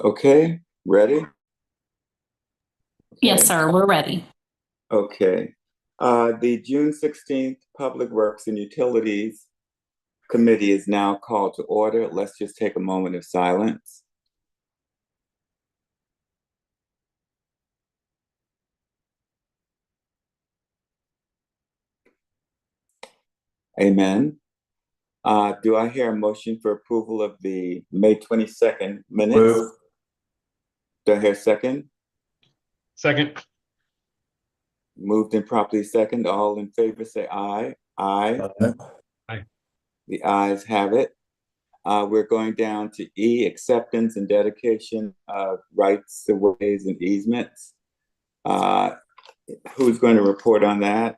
Okay, ready? Yes, Okay, sir, we're ready. okay. The June 16th Public Works and Utilities Committee is now called to order. Let's just take a moment of silence. Amen. Do I hear a motion for approval of the May 22nd minutes? Move. Do I hear a second? Second. Moved and properly second. All in favor say aye. Aye. Aye. The ayes have it. We're going down to E, acceptance and dedication of rights of ways and easements. Who's going to report on that?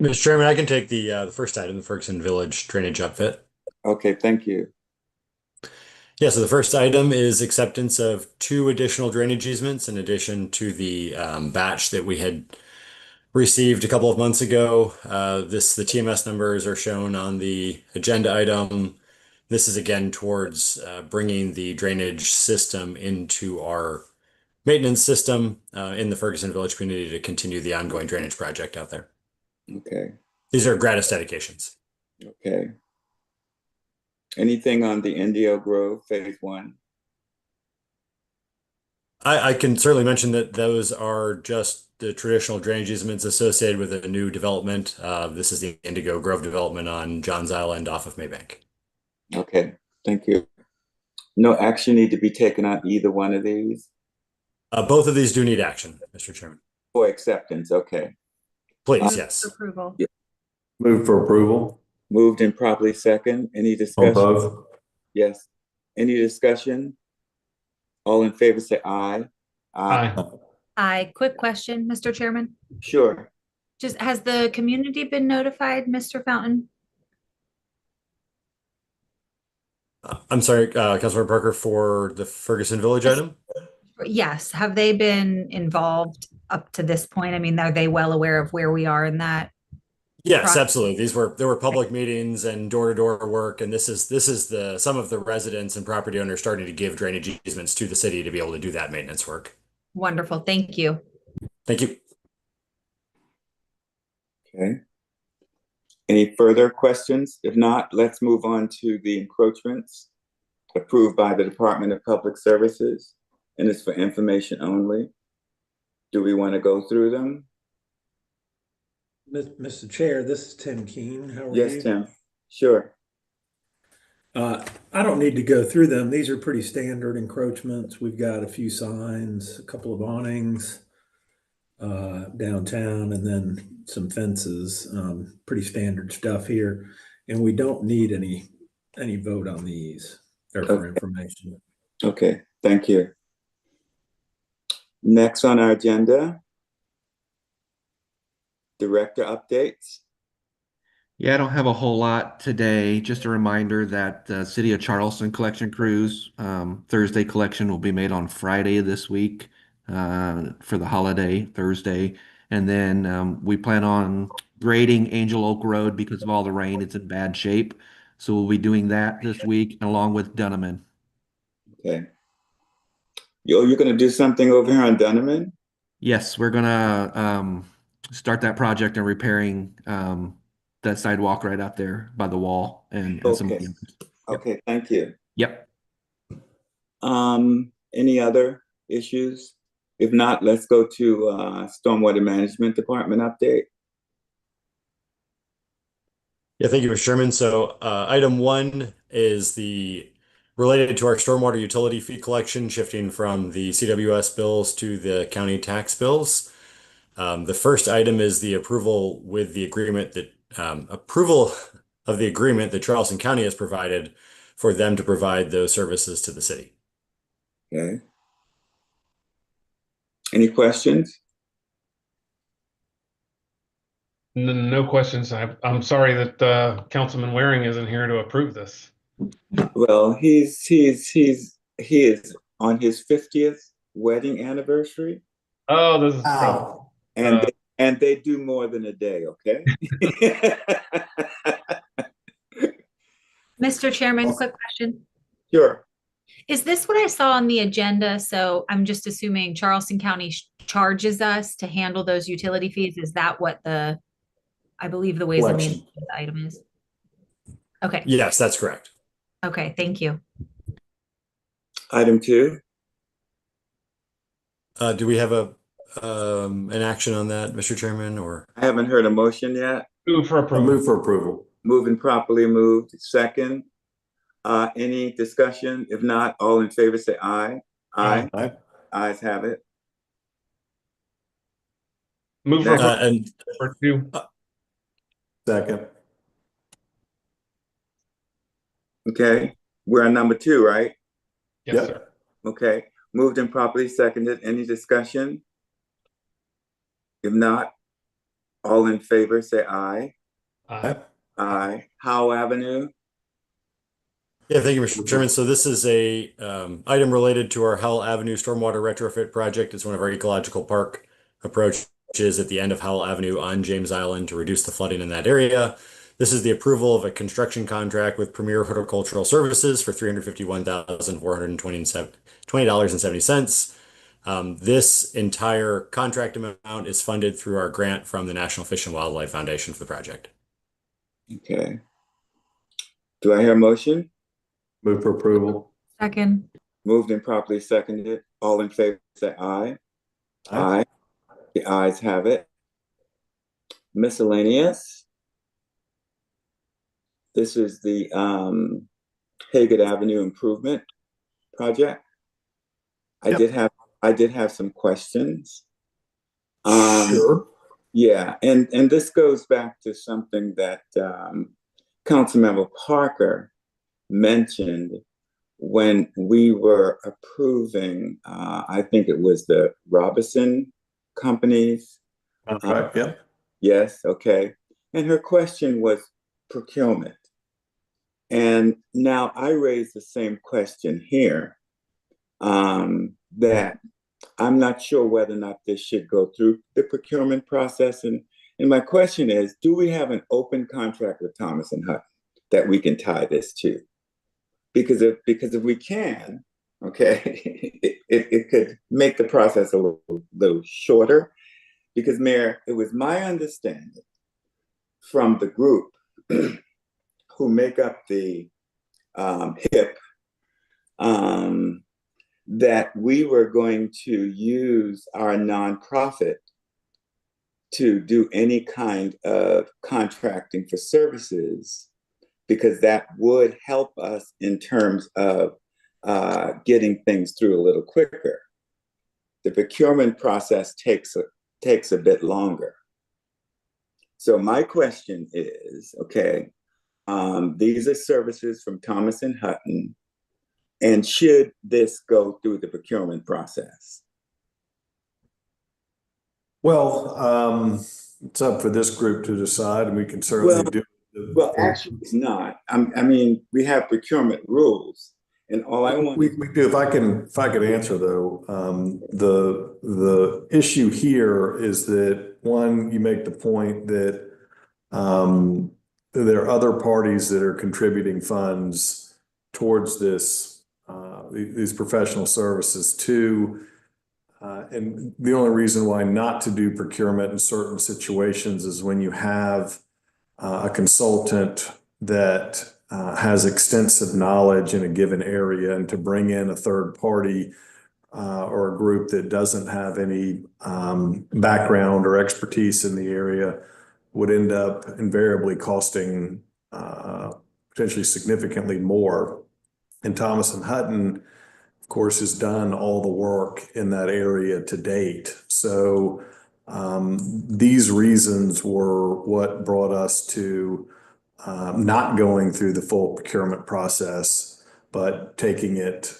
Mr. Chairman, I can take the first item, the Ferguson Village drainage upfit. Okay, thank you. Yeah, so the first item is acceptance of two additional drainage easements in addition to the batch that we had received a couple of months ago. The TMS numbers are shown on the agenda item. This is again towards bringing the drainage system into our maintenance system in the Ferguson Village community to continue the ongoing drainage project out there. Okay, These are gratis dedications. okay. Anything on the Indio Grove Phase 1? I can certainly mention that those are just the traditional drainage easements associated with a new development. This is the Indigo Grove development on Johns Island off of Maybank. Okay, thank you. No action need to be taken on either one of these? Both of these do need action, Mr. Chairman. For acceptance, okay. Please, yes. Approval. Yeah. Move for approval Moved and properly second. Any on discussion? both. Yes. Any discussion? All in favor say aye. Aye. Aye. Quick question, Mr. Chairman. Sure. Just has the community been notified, Mr. Fountain? I'm sorry, Councilor Parker, for the Ferguson Village item? Yes. Have they been involved up to this point? I mean, are they well aware of where we are in that? Yes, absolutely. There were public meetings and door-to-door work, and this is the some of the residents and property owners starting to give drainage easements to the city to be able to do that maintenance work. Wonderful. Thank you. Thank you. Okay. Any further questions? If not, let's move on to the encroachments approved by the Department of Public Services, and it's for information only. Do we want to go through them? Mr. Chair, this is Tim Keene. How are you? Yes, Tim. Sure. I don't need to go through them. These are pretty standard encroachments. We've got a few signs, a couple of awnings downtown, and then some fences. Pretty standard stuff here. And we don't need any vote on these or for information. Okay, thank you. Next on our agenda, director updates. Yeah, I don't have a whole lot today. Just a reminder that the City of Charleston collection crews, Thursday collection will be made on Friday this week for the holiday Thursday. And then we plan on grading Angel Oak Road because of all the rain. It's in bad shape. So we'll be doing that this week along with Dunneman. Okay. You're going to do something over here on Dunneman? Yes, we're gonna start that project and repairing that sidewalk right out there by the wall and some of Okay. the others. Okay, thank you. Yep. Any other issues? If not, let's go to Stormwater Management Department update. Yeah, thank you, Mr. Chairman. So item one is related to our stormwater utility fee collection, shifting from the CWS bills to the county tax bills. The first item is the approval with the agreement that approval of the agreement that Charleston County has provided for them to provide those services to the city. Okay. Any questions? No questions. I'm sorry that Councilman Waring isn't here to approve this. Well, he is on his 50th wedding anniversary. Oh, this is Wow. And they do more than a day, okay? Mr. Chairman, quick question. Sure. Is this what I saw on the agenda? So I'm just assuming Charleston County charges us to handle those utility fees. Is that what I believe the Ways and Means Collection. item is? Okay, Yes, that's correct. okay, thank you. Item 2. Do we have an action on that, Mr. Chairman, or? I haven't heard a motion yet. Move for I approval. move for approval. Moving properly moved. Second. Any discussion? If not, all in favor say aye. Aye. Aye. Ayes have it. Move for approval And for 2. Second. Okay, we're on number 2, right? Yes, Yep. sir. Okay, moved and properly seconded. Any discussion? If not, all in favor say aye. Aye. Aye. Howe Avenue. yeah, thank you, Mr. Chairman. So this is a item related to our Howell Avenue stormwater retrofit project. It's one of our ecological park approaches at the end of Howell Avenue on James Island to reduce the flooding in that area. This is the approval of a construction contract with Premier Horticultural Services for $351,420.70. This entire contract amount is funded through our grant from the National Fish and Wildlife Foundation for the project. Okay. Do I hear a motion? Move for approval. Second, Moved and properly seconded. All in favor say aye. Aye. Aye. The ayes have it. Miscellaneous. This is the Haggard Avenue Improvement Project. I Yep. did have some questions. Sure. Yeah, and this goes back to something that Councilmember Parker mentioned when we were approving, I think it was the Robinson companies. Contract, yep. Yes, okay. And her question was procurement. And now I raise the same question here, that I'm not sure whether or not this should go through the procurement process. And my question is, do we have an open contract with Thomas and Hutton that we can tie this to? Because if we can, okay, it could make the process a little shorter. Because Mayor, it was my understanding from the group who make up the HIP that we were going to use our nonprofit to do any kind of contracting for services, because that would help us in terms of getting things through a little quicker. The procurement process takes a bit longer. So my question is, okay, these are services from Thomas and Hutton, and should this go through the procurement process? Well, it's up for this group to decide, and we can certainly do. Well, actually, it's not. I mean, we have procurement rules, and all I want. We do. If I could answer though, the issue here is that, one, you make the point that there are other parties that are contributing funds towards this, these professional services too. And the only reason why not to do procurement in certain situations is when you have a consultant that has extensive knowledge in a given area, and to bring in a third party or a group that doesn't have any background or expertise in the area would end up invariably costing potentially significantly more. And Thomas and Hutton, of course, has done all the work in that area to date. So these reasons were what brought us to not going through the full procurement process, but taking it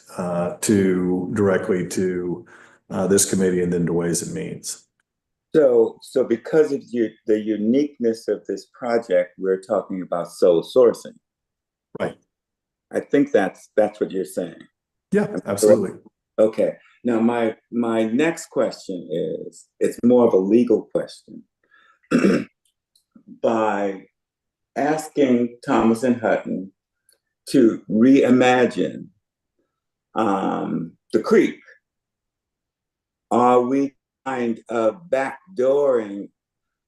directly to this committee and then to Ways and Means. So because of the uniqueness of this project, we're talking about sole sourcing. Right. I think that's what you're saying. Yeah, absolutely. Okay. Now, my next question is, it's more of a legal question. By asking Thomas and Hutton to reimagine the creek? Are we kind of backdooring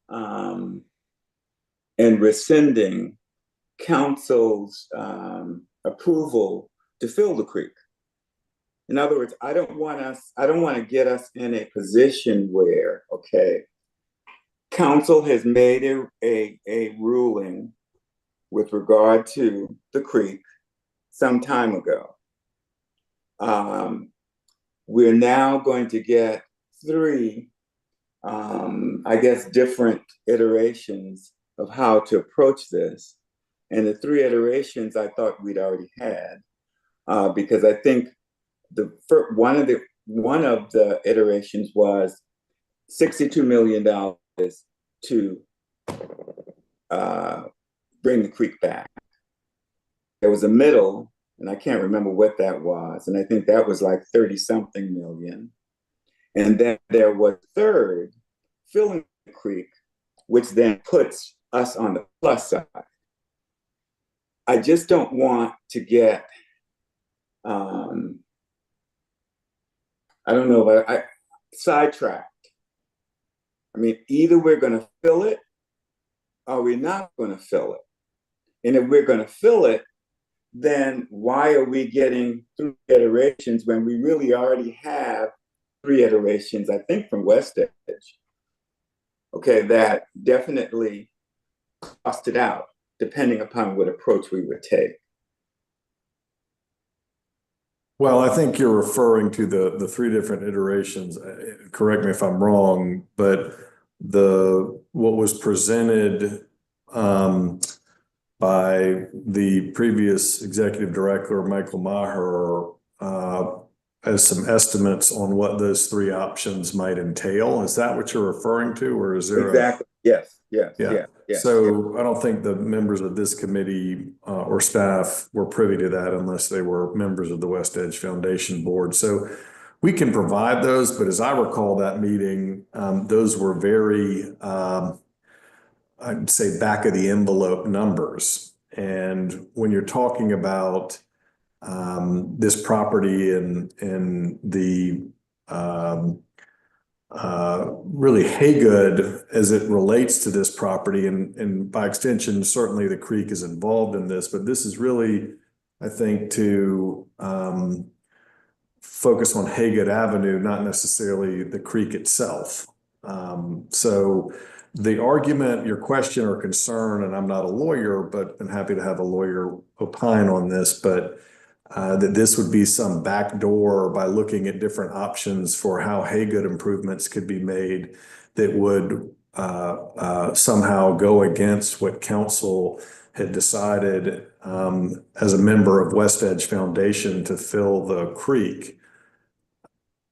and rescinding council's approval to fill the creek? In other words, I don't want to get us in a position where, okay, council has made a ruling with regard to the creek some time ago. We're now going to get three, I guess, different iterations of how to approach this. And the three iterations I thought we'd already had, because I think one of the iterations was $62 million to bring the creek back. There was a middle, and I can't remember what that was, and I think that was like 30-something million. And then there was third, filling the creek, which then puts us on the plus side. I just don't want to get, I don't know, but I sidetracked. I mean, either we're going to fill it or we're not going to fill it. And if we're going to fill it, then why are we getting 3 iterations when we really already have 3 iterations, I think, from West Edge, okay, that definitely costed out, depending upon what approach we would take. Well, I think you're referring to the 3 different iterations. Correct me if I'm wrong, but what was presented by the previous executive director, Michael Maher, as some estimates on what those 3 options might entail. Is that what you're referring to, or is there exactly? Yes. So I don't think the members of this committee or staff were privy to that unless they were members of the West Edge Foundation board. So we can provide those, but as I recall that meeting, those were very, I'd say, back of the envelope numbers. And when you're talking about this property and the really Haygood as it relates to this property, and by extension, certainly the creek is involved in this, but this is really, I think, to focus on Haygood Avenue, not necessarily the creek itself. So the argument, your question or concern, and I'm not a lawyer, but I'm happy to have a lawyer opine on this, but that this would be some backdoor by looking at different options for how Haygood improvements could be made that would somehow go against what council had decided as a member of West Edge Foundation to fill the creek.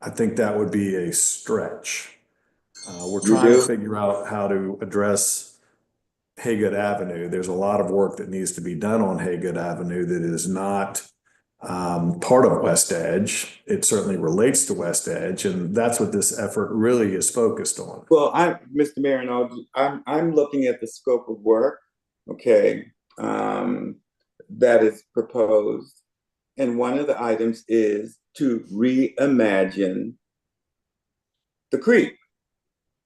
I think that would be a stretch. We're trying to figure out how to address Haygood Avenue. There's a lot of work that needs to be done on Haygood Avenue that is not part of West Edge. It certainly relates to West Edge, and that's what this effort really is focused on. Well, Mr. Mayor, I'm looking at the scope of work, okay, that is proposed, and one of the items is to reimagine the creek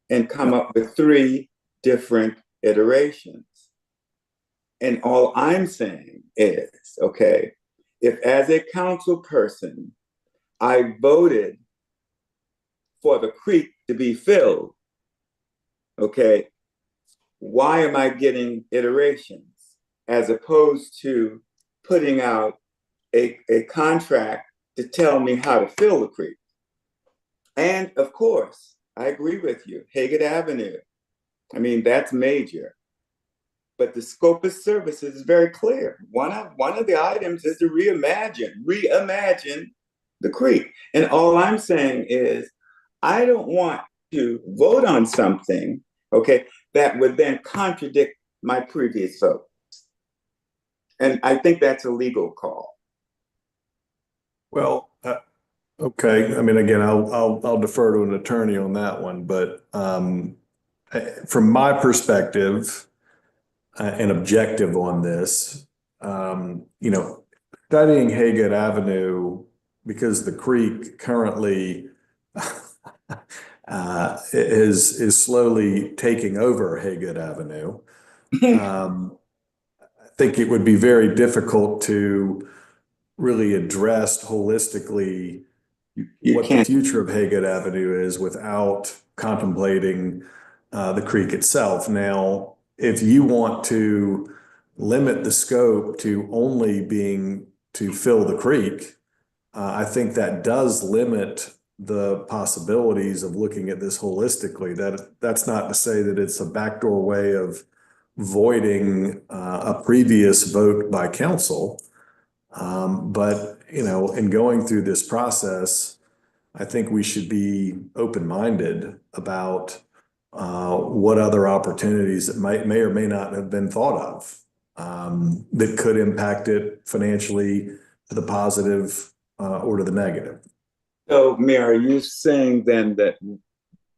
and come up with 3 different iterations. And all I'm saying is, okay, if as a council person, I voted for the creek to be filled, okay, why am I getting iterations as opposed to putting out a contract to tell me how to fill the creek? And of course, I agree with you, Haygood Avenue. I mean, that's major. But the scope of services is very clear. One of the items is to reimagine the creek. And all I'm saying is, I don't want to vote on something, okay, that would then contradict my previous vote. And I think that's a legal call. Well, okay. I mean, again, I'll defer to an attorney on that one, but from my perspective, an objective on this, studying Haygood Avenue, because the creek currently is slowly taking over Haygood Avenue. I think it would be very difficult to really address holistically You what the can't, future of Haygood Avenue is without contemplating the creek itself. Now, if you want to limit the scope to only being to fill the creek, I think that does limit the possibilities of looking at this holistically. That's not to say that it's a backdoor way of voiding a previous vote by council. But, in going through this process, I think we should be open-minded about what other opportunities that may or may not have been thought of that could impact it financially to the positive or to the negative. so Mayor, are you saying then that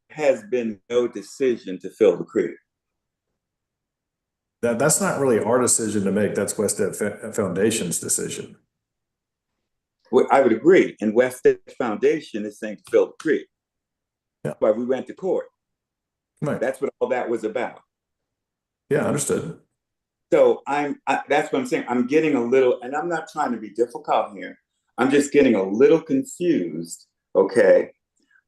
has been no decision to fill the creek? That's not really our decision to make. That's West Ed Foundation's decision. Well, I would agree. And West Ed Foundation is saying to fill the creek. Yeah. That's why we went to court. Right. That's what all that was about. Yeah, understood. So that's what I'm saying. I'm getting a little, and I'm not trying to be difficult here. I'm just getting a little confused. Okay.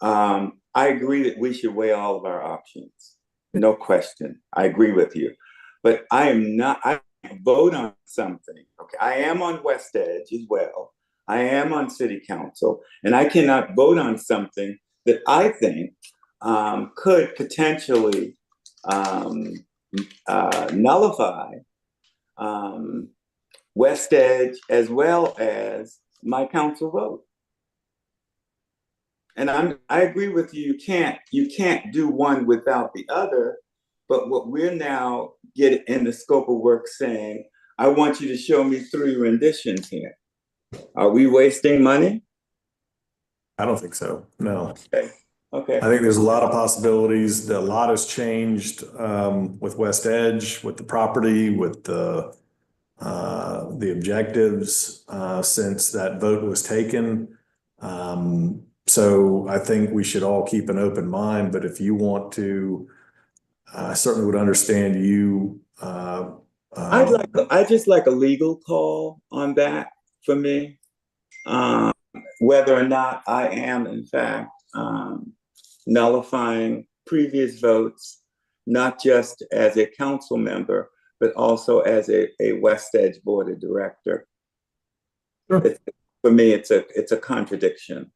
I agree that we should weigh all of our options. No question. I agree with you. But I vote on something. Okay. I am on West Edge as well. I am on city council, and I cannot vote on something that I think could potentially nullify West Edge as well as my council vote. And I agree with you. You can't do one without the other. But what we're now getting in the scope of work saying, I want you to show me 3 renditions here. Are we wasting money? I don't think so. No. Okay. I think there's a lot of possibilities. A lot has changed with West Edge, with the property, with the objectives since that vote was taken. So I think we should all keep an open mind. But if you want to, I certainly would understand you. I just like a legal call on that for me, whether or not I am in fact nullifying previous votes, not just as a council member, but also as a West Edge board of director. Sure. For me, it's a contradiction,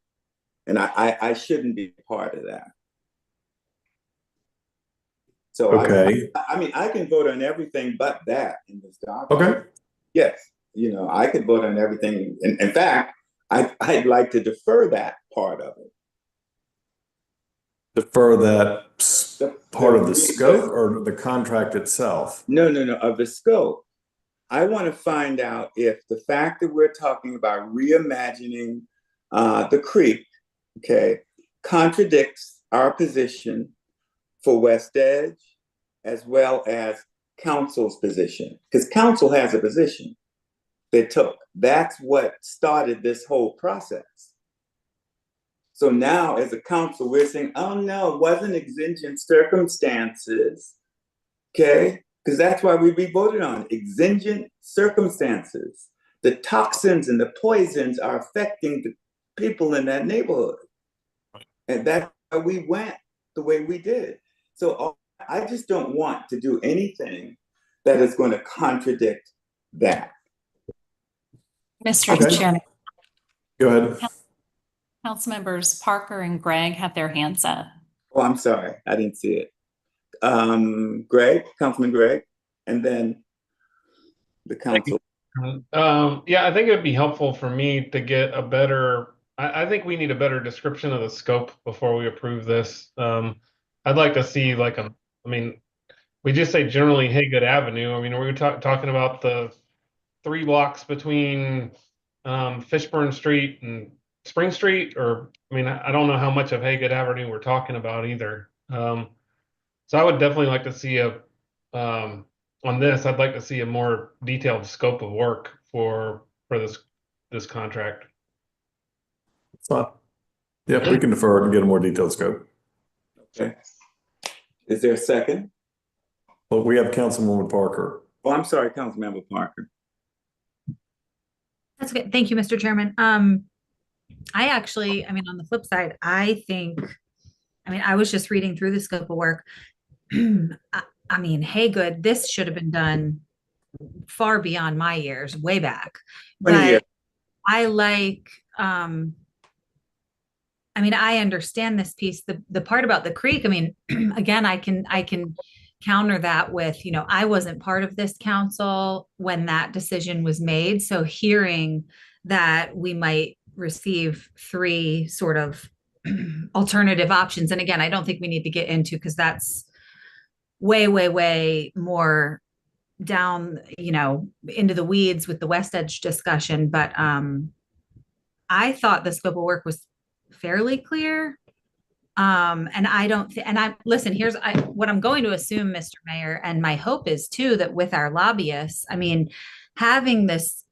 and I shouldn't be part of that. So okay. I mean, I can vote on everything but that in this document. Okay. Yes, I could vote on everything. In fact, I'd like to defer that part of it. Defer that part of the scope or the contract itself? No, of the scope. I want to find out if the fact that we're talking about reimagining the creek, okay, contradicts our position for West Edge as well as council's position, because council has a position they took. That's what started this whole process. So now as a council, we're saying, oh no, it wasn't exigent circumstances, okay? Because that's why we voted on exigent circumstances. The toxins and the poisons are affecting the people in that neighborhood. And that's why we went the way we did. So I just don't want to do anything that is going to contradict that. Mr. Okay. Chairman, Go ahead. council members Parker and Greg have their hands up. Oh, I'm sorry. I didn't see it. Greg, Councilman Greg, and then the council. Yeah, I think it would be helpful for me to get a better, I think we need a better description of the scope before we approve this. I'd like to see we just say generally Haygood Avenue. I mean, are we talking about the 3 blocks between Fishburne Street and Spring Street? Or, I don't know how much of Haygood Avenue we're talking about either. So I would definitely like to see on this, I'd like to see a more detailed scope of work for this this contract. It's not. Yep, we can defer it and get a more detailed scope. Okay. Is there a second? But we have Councilwoman Parker. Oh, I'm sorry, Councilmember Parker. That's okay. Thank you, Mr. Chairman. I actually, I mean, on the flip side, I was just reading through the scope of work. I mean, hey, good, this should have been done far beyond my years, way back. 20 years. But I like, I mean, I understand this piece, the part about the creek. I mean, again, I can counter that with, you know, I wasn't part of this council when that decision was made. So hearing that we might receive 3 sort of alternative options. And again, I don't think we need to get into, because that's way, way, way more down, you know, into the weeds with the West Edge discussion. But I thought the scope of work was fairly clear. And I don't and I listen, here's what I'm going to assume, Mr. Mayor, and my hope is too, that with our lobbyists, I mean, having this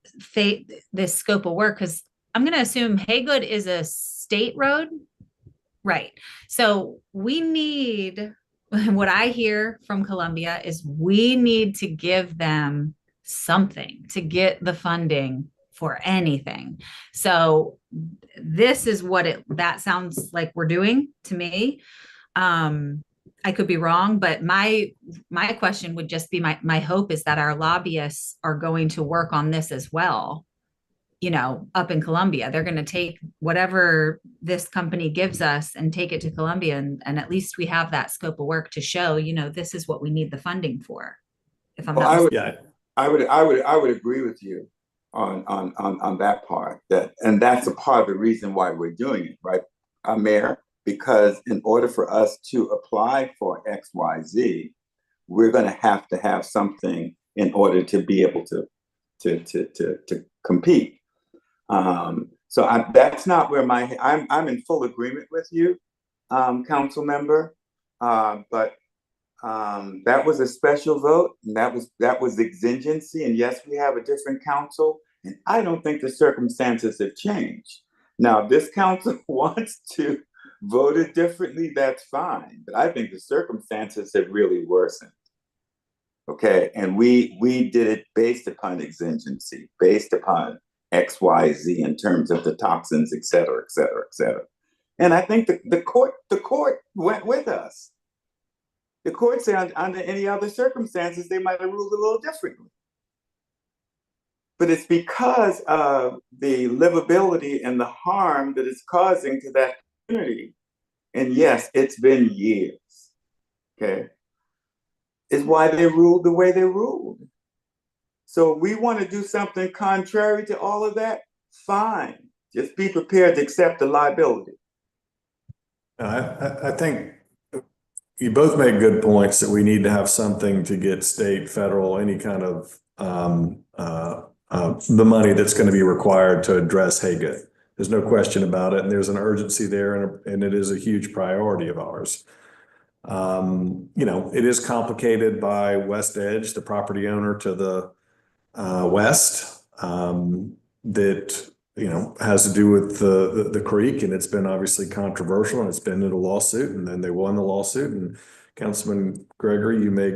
scope of work, because I'm going to assume Haygood is a state road, right? So we need, what I hear from Columbia is we need to give them something to get the funding for anything. So this is what that sounds like we're doing to me. I could be wrong, but my question would just be, my hope is that our lobbyists are going to work on this as well. You know, up in Columbia, they're going to take whatever this company gives us and take it to Columbia. And at least we have that scope of work to show, you know, this is what we need the funding for. If I'm not I would agree with you on that part, and that's a part of the reason why we're doing it, right, Mayor? Because in order for us to apply for XYZ, we're going to have something in order to be able to compete. So that's not where I'm in full agreement with you, council member. But that was a special vote, and that was exigency. And yes, we have a different council, and I don't think the circumstances have changed. Now, if this council wants to vote it differently, that's fine. But I think the circumstances have really worsened. Okay, and we did it based upon exigency, based upon XYZ in terms of the toxins, et cetera, et cetera, et cetera. And I think the court went with us. The court said under any other circumstances, they might have ruled a little differently. But it's because of the livability and the harm that it's causing to that community. And yes, it's been years, okay, is why they ruled the way they ruled. So we want to do something contrary to all of that, fine. Just be prepared to accept the liability. I think you both make good points that we need to have something to get state, federal, any kind of the money that's going to be required to address Haygood. There's no question about it. And there's an urgency there, and it is a huge priority of ours. You know, it is complicated by West Edge, the property owner to the west, that, you know, has to do with the creek, and it's been obviously controversial, and it's been in a lawsuit, and then they won the lawsuit. And Councilman Gregory, you make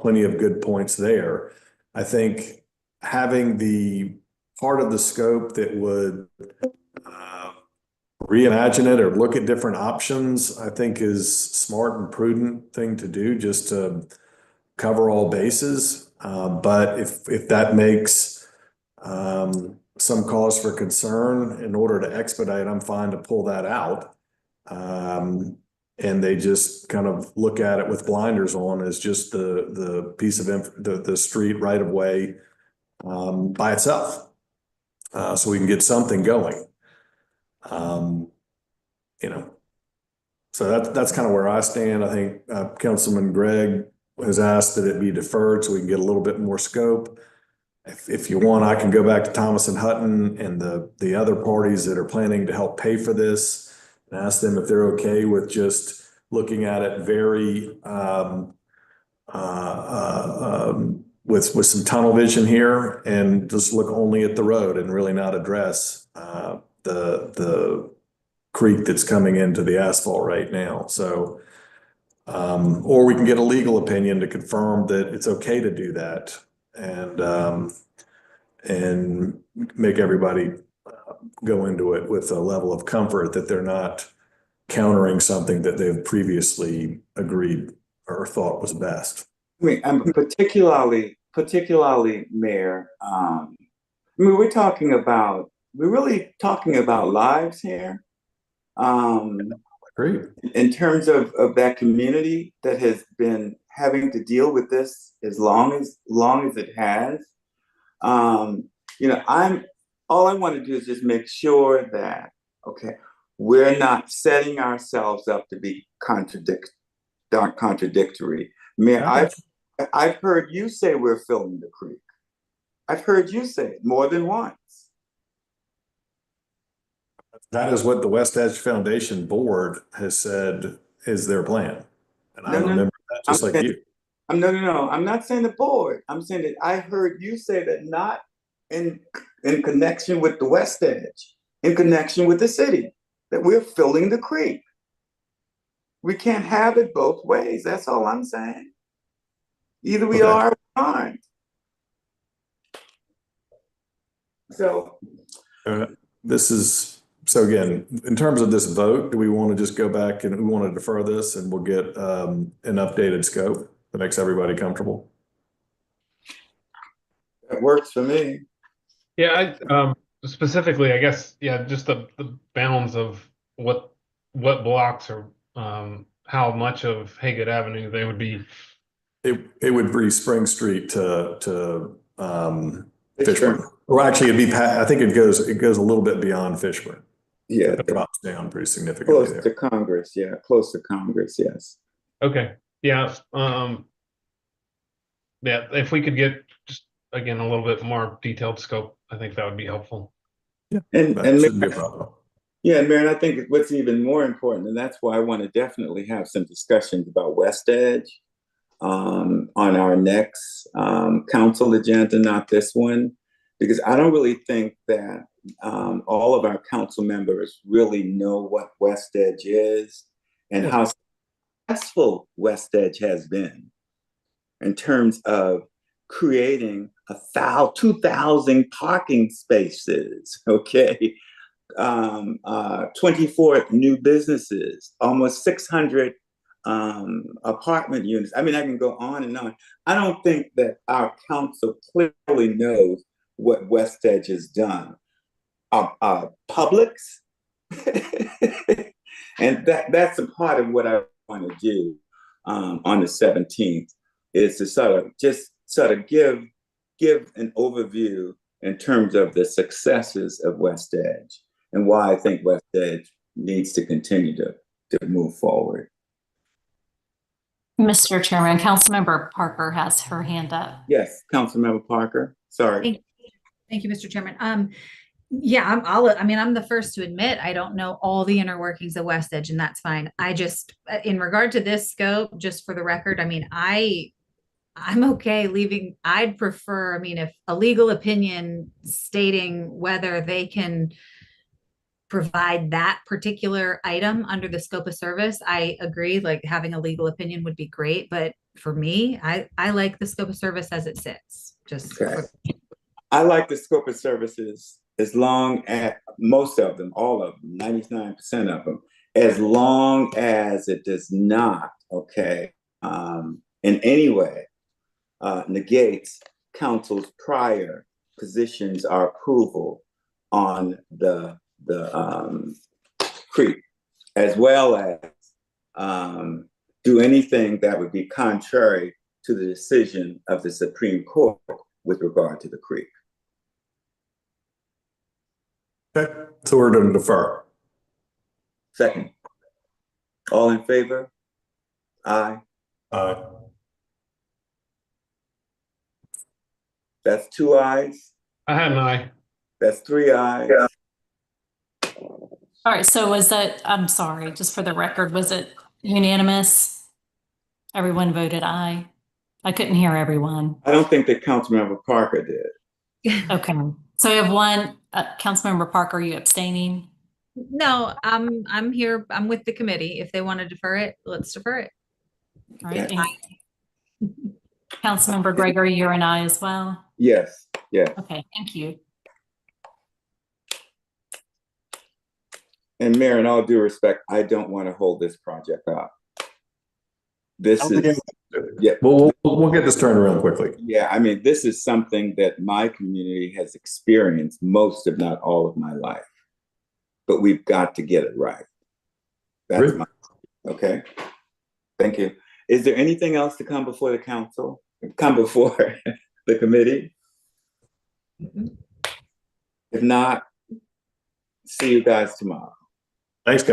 plenty of good points there. I think having the part of the scope that would reimagine it or look at different options, I think is smart and prudent thing to do, just to cover all bases. But if that makes some cause for concern in order to expedite, I'm fine to pull that out. And they just kind of look at it with blinders on as just the piece of the street right of way by itself, so we can get something going. You know, so that's kind of where I stand. I think Councilman Gregg has asked that it be deferred so we can get a little bit more scope. If you want, I can go back to Thomas and Hutton and the other parties that are planning to help pay for this and ask them if they're okay with just looking at it very with some tunnel vision here and just look only at the road and really not address the creek that's coming into the asphalt right now. So, or we can get a legal opinion to confirm that it's okay to do that and make everybody go into it with a level of comfort that they're not countering something that they've previously agreed or thought was best. I mean, I'm particularly, Mayor, I mean, we're really talking about lives here. Great. In terms of that community that has been having to deal with this as long as it has. You know, all I want to do is just make sure that, okay, we're not setting ourselves up to be contradictory. Mayor, I've heard you say we're filling the creek. I've heard you say it more than once. That is what the West Edge Foundation Board has said is their plan. And I remember that just like you. No. I'm not saying the board. I'm saying that I heard you say that not in connection with the West Edge, in connection with the city, that we're filling the creek. We can't have it both ways. That's all I'm saying. Either we are or we aren't. So so again, in terms of this vote, do we want to just go back and we want to defer this and we'll get an updated scope that makes everybody comfortable? That works for me. Yeah, specifically, I guess, yeah, just the bounds of what blocks or how much of Haygood Avenue they would be. It would be Spring Street to Fishburne. Or actually, I think it goes a little bit beyond Fishburne. Yeah, it drops down pretty significantly. Close to Congress, yeah, close to Congress, yes. Okay, yeah, yeah. If we could get just again a little bit more detailed scope, I think that would be helpful. Yeah, and shouldn't be a problem. Yeah, and Marin, I think what's even more important, and that's why I want to definitely have some discussions about West Edge on our next council agenda, not this one, because I don't really think that all of our council members really know what West Edge is and how successful West Edge has been in terms of creating 2,000 parking spaces, okay? 24 new businesses, almost 600 apartment units. I mean, I can go on and on. I don't think that our council clearly knows what West Edge has done. Publix, and that's a part of what I want to do on the 17th, is to sort of give an overview in terms of the successes of West Edge and why I think West Edge needs to continue to move forward. Mr. Chairman, Councilmember Parker has her hand up. Yes, Councilmember Parker. Sorry. Thank you, Mr. Chairman. Yeah, I'm the first to admit I don't know all the inner workings of West Edge, and that's fine. I just, in regard to this scope, just for the record, I mean, I'm okay leaving. I'd prefer, I mean, if a legal opinion stating whether they can provide that particular item under the scope of service, I agree, like having a legal opinion would be great. But for me, I like the scope of service as it sits. I like the scope of services as long as most of them, all of them, 99% of them, as long as it does not, in any way negates council's prior positions or approval on the creek, as well as do anything that would be contrary to the decision of the Supreme Court with regard to the creek. Okay, so we're going to defer. Second. All in favor? Aye. Aye. That's 2 ayes. I had an eye. That's 3 ayes. All right, so was that, I'm sorry, just for the record, was it unanimous? Everyone voted aye? I couldn't hear everyone. I don't think that Councilmember Parker did. Okay, so we have one, Councilmember Parker, are you abstaining? No, I'm here. I'm with the committee. If they want to defer it, let's defer it. All right. And Councilmember Gregory, you're an aye as well? Yes, yes. Okay, thank you. And Mayor, in all due respect, I don't want to hold this project up. This is, yeah, We'll get this turned around quickly. yeah, I mean, this is something that my community has experienced most, if not all of my life. But we've got to get it right. That's Great. okay. Thank you. Is there anything else to come before the council? Come before the committee? If not, see you guys tomorrow. Thanks, guys.